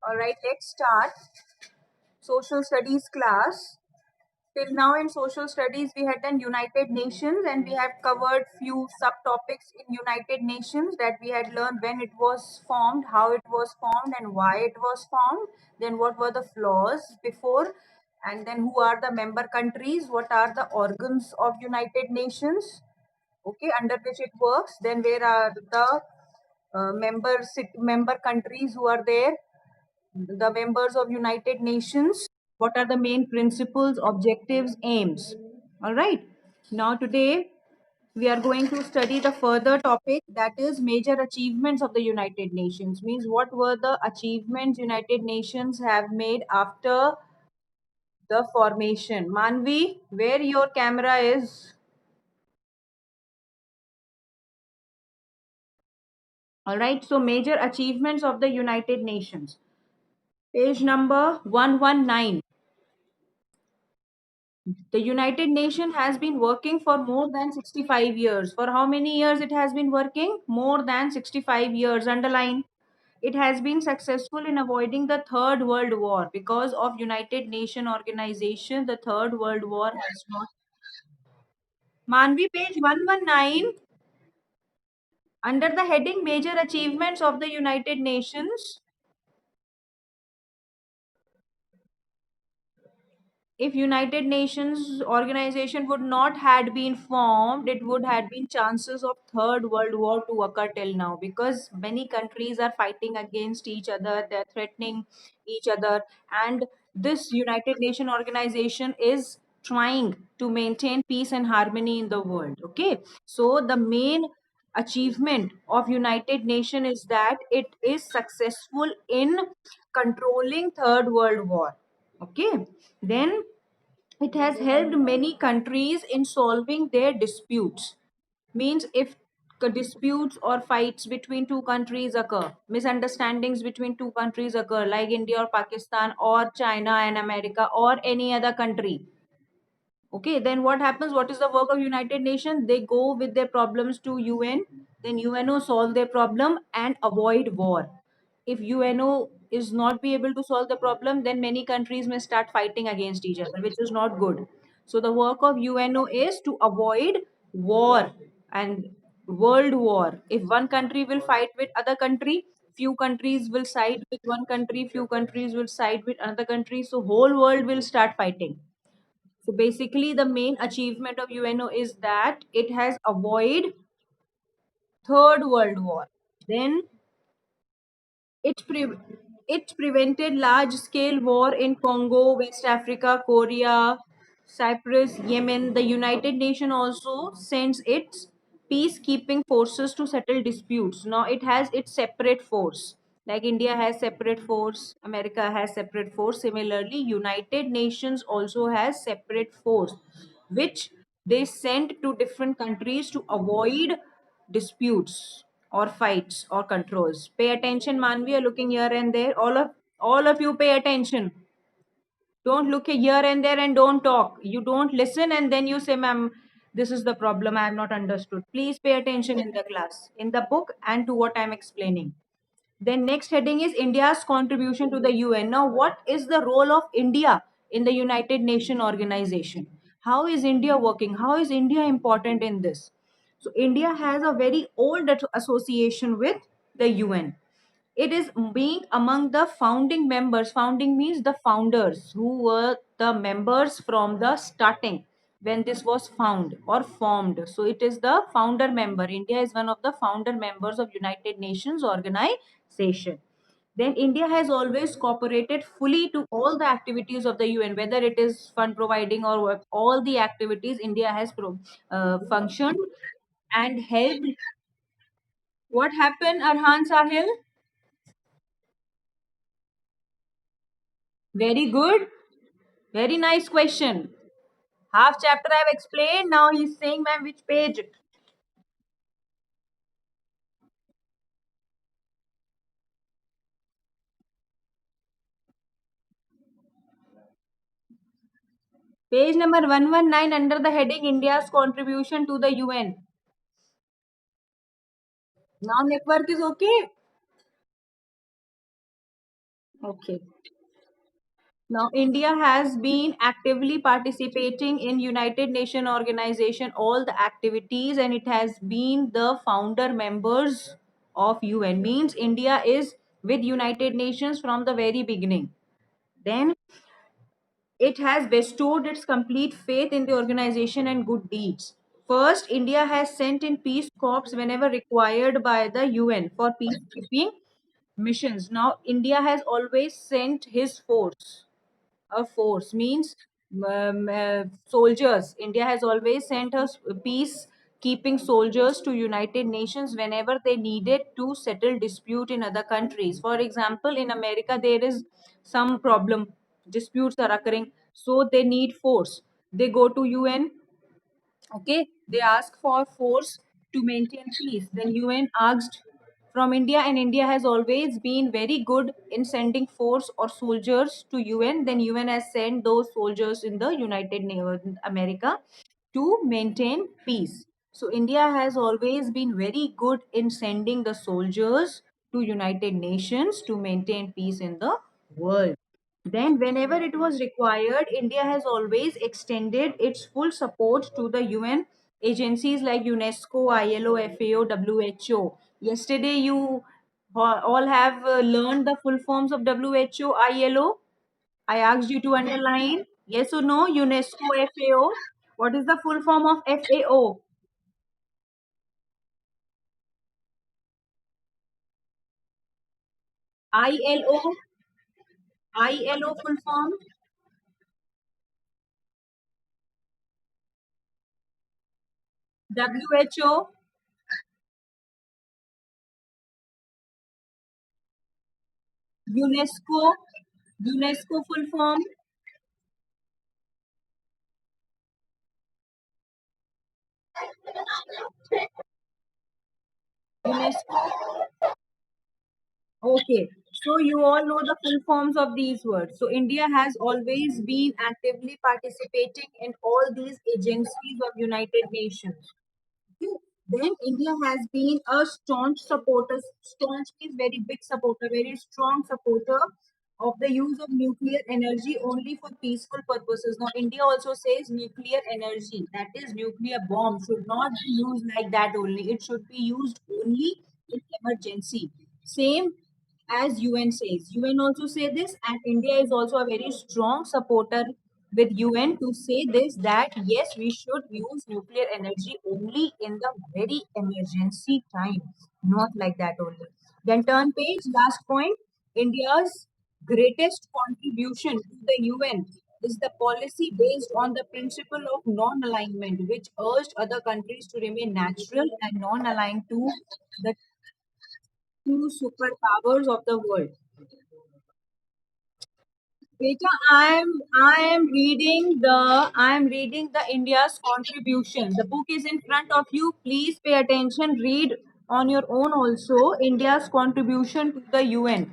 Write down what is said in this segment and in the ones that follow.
All right, let's start social studies class. Till now in social studies we had done United Nations and we have covered few subtopics in United Nations that we had learned when it was formed, how it was formed and why it was formed, then what were the flaws before, and then who are the member countries, what are the organs of United Nations, okay, under which it works, then where are the member countries who are there, the members of United Nations, what are the main principles, objectives, aims. All right. Now today we are going to study the further topic, that is major achievements of the United Nations. Means what were the achievements United Nations have made after the formation. Manvi, where your camera is. All right. So major achievements of the United Nations. Page number 119. The United Nations has been working for more than 65 years. For how many years it has been working? More than 65 years. Underline. It has been successful in avoiding the Third World War because of United Nations organization. The Third World War has not. Manvi, page 119. Under the heading Major Achievements of the United Nations, if United Nations organization would not had been formed, it would had been chances of Third World War to occur till now, because many countries are fighting against each other, they're threatening each other, and this United Nation organization is trying to maintain peace and harmony in the world. Okay, so the main achievement of United Nation is that it is successful in controlling Third World War. Okay, then it has helped many countries in solving their disputes. Means if disputes or fights between two countries occur, misunderstandings between two countries occur, like India or Pakistan or China and America or any other country. Okay, then what happens? What is the work of United Nations? They go with their problems to UN, then UNO solve their problem and avoid war. If UNO is not be able to solve the problem, then many countries may start fighting against each other, which is not good. So the work of UNO is to avoid war and world war. If one country will fight with other country, few countries will side with one country, few countries will side with another country, so whole world will start fighting. So basically, the main achievement of UNO is that it has avoided Third World War. Then it pre- it prevented large scale war in Congo, West Africa, Korea, Cyprus, Yemen. The United Nations also sends its peacekeeping forces to settle disputes. Now it has its separate force. Like India has separate force, America has separate force. Similarly, United Nations also has separate force, which they send to different countries to avoid disputes or fights or controls. Pay attention, man. We are looking here and there. All of you pay attention. Don't look here and there and don't talk. You don't listen and then you say, ma'am, this is the problem. I have not understood. Please pay attention in the class, in the book, and to what I'm explaining. Then next heading is India's contribution to the UN. Now, what is the role of India in the United Nations organization? How is India working? How is India important in this? So India has a very old association with the UN. It is being among the founding members. Founding means the founders who were the members from the starting when this was found or formed. So it is the founder member. India is one of the founder members of United Nations organization. Then India has always cooperated fully to all the activities of the UN, whether it is fund providing or work, all the activities India has functioned and helped. What happened, Arhan Sahil? Very good. Very nice question. Half chapter I've explained. Now he's saying, ma'am, which page? Page number 119 under the heading India's contribution to the UN. Now network is okay. Okay. Now, India has been actively participating in United Nation organization, all the activities, and it has been the founder members of UN. Means India is with United Nations from the very beginning. Then it has bestowed its complete faith in the organization and good deeds. First, India has sent in peace corps whenever required by the UN for peacekeeping missions. Now, India has always sent his force. A force means soldiers. India has always sent us peacekeeping soldiers to United Nations whenever they needed to settle dispute in other countries. For example, in America there is some problem, disputes are occurring, so they need force. They go to UN. Okay, they ask for force to maintain peace. Then UN asked from India, and India has always been very good in sending force or soldiers to UN. Then UN has sent those soldiers in the United America to maintain peace. So India has always been very good in sending the soldiers to United Nations to maintain peace in the world. Then, whenever it was required, India has always extended its full support to the UN agencies like UNESCO, ILO, FAO, WHO. Yesterday, you all have learned the full forms of WHO, ILO. I asked you to underline yes or no, UNESCO, FAO. What is the full form of FAO? ILO, ILO full form, WHO, UNESCO, UNESCO full form, UNESCO. Okay, so you all know the full forms of these words. So India has always been actively participating in all these agencies of United Nations. Okay. Then India has been a staunch supporter, staunch is very big supporter, very strong supporter of the use of nuclear energy only for peaceful purposes. Now, India also says nuclear energy, that is, nuclear bomb, should not be used like that only. It should be used only in emergency. Same as UN says. UN also say this, and India is also a very strong supporter with UN to say this, that yes, we should use nuclear energy only in the very emergency time, not like that only. Then turn page, last point. India's greatest contribution to the UN is the policy based on the principle of non-alignment, which urged other countries to remain natural and non-aligned to the two superpowers of the world. Beta, I am reading the India's contribution. The book is in front of you. Please pay attention. Read on your own also India's contribution to the UN.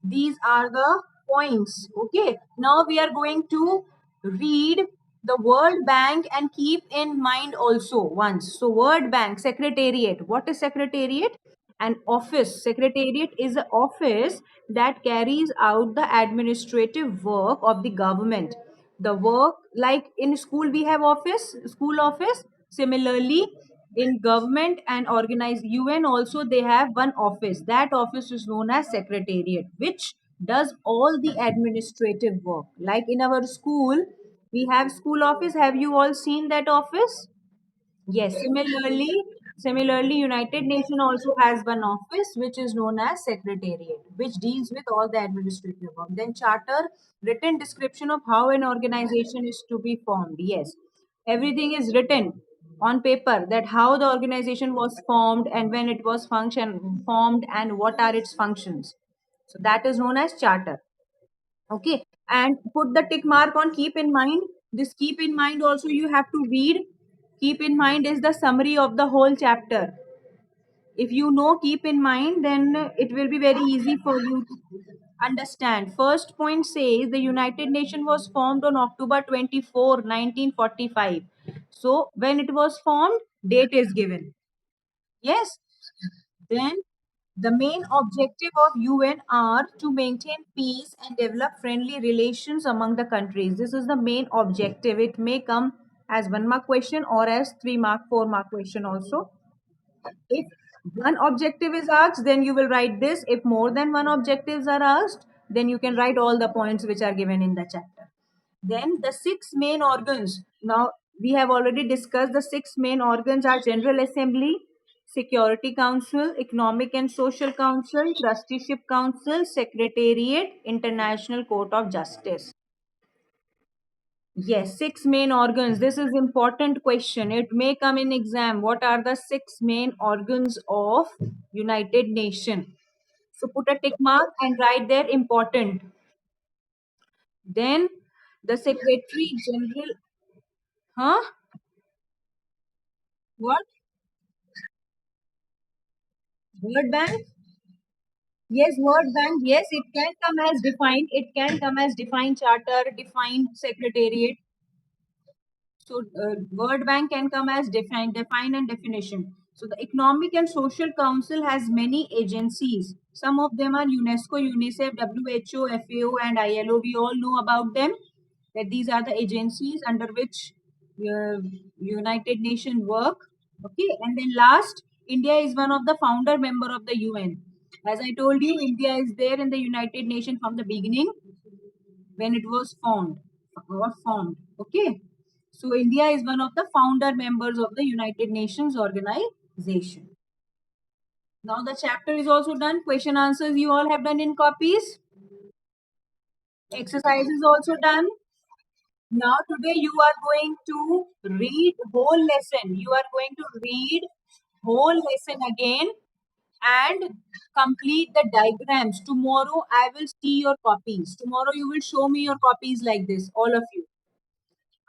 These are the points. Okay, now we are going to read the World Bank and keep in mind also once. So, World Bank, Secretariat. What is Secretariat? An office. Secretariat is an office that carries out the administrative work of the government. The work, like in school, we have office, school office. Similarly, in government and organized UN also they have one office. That office is known as Secretariat, which does all the administrative work. Like in our school, we have school office. Have you all seen that office? Yes, similarly, United Nation also has one office which is known as Secretariat, which deals with all the administrative work. Then charter, written description of how an organization is to be formed. Yes, everything is written on paper, that how the organization was formed and when it was formed and what are its functions. So that is known as charter. Okay, and put the tick mark on keep in mind. This keep in mind also you have to read. Keep in mind is the summary of the whole chapter. If you know keep in mind, then it will be very easy for you to understand. First point says the United Nations was formed on October 24, 1945. So when it was formed, date is given. Yes. Then The main objective of UN are to maintain peace and develop friendly relations among the countries. This is the main objective. It may come as 1 mark question or as 3 mark, 4 mark question also. If one objective is asked, then you will write this. If more than one objectives are asked, then you can write all the points which are given in the chapter. Then the six main organs. Now we have already discussed the six main organs are General Assembly, Security Council, Economic and Social Council, Trusteeship Council, Secretariat, International Court of Justice. Yes, six main organs. This is important question. It may come in exam. What are the six main organs of United Nation? So put a tick mark and write there important. Then the Secretary General, huh? What? Word bank? Yes, word bank. Yes, it can come as defined. It can come as defined charter, defined secretariat. So, word bank can come as define and definition. So, the Economic and Social Council has many agencies. Some of them are UNESCO, UNICEF, WHO, FAO, and ILO. We all know about them. That these are the agencies under which United Nations work. Okay, and then last, India is one of the founder member of the UN. As I told you, India is there in the United Nations from the beginning when it was formed. Okay, so India is one of the founder members of the United Nations organization. Now the chapter is also done. Question answers you all have done in copies. Exercise is also done. Now today you are going to read whole lesson. You are going to read whole lesson again and complete the diagrams. Tomorrow I will see your copies. Tomorrow you will show me your copies like this, all of you.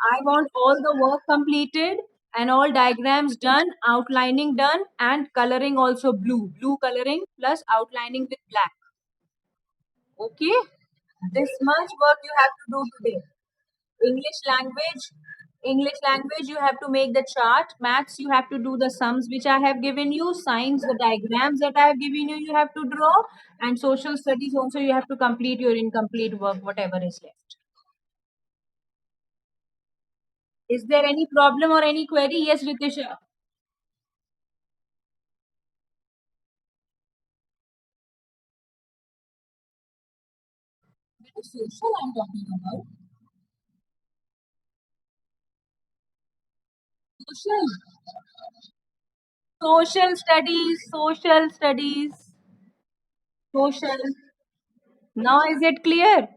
I want all the work completed and all diagrams done, outlining done, and coloring also blue. Blue coloring plus outlining with black. Okay? This much work you have to do today. English language. English language, you have to make the chart. Maths, you have to do the sums which I have given you. Science, the diagrams that I have given you, you have to draw. And social studies also, you have to complete your incomplete work, whatever is left. Is there any problem or any query? Yes, Ritisha. What is social I'm talking about? Social. Social studies. Social studies. Social. Now is it clear?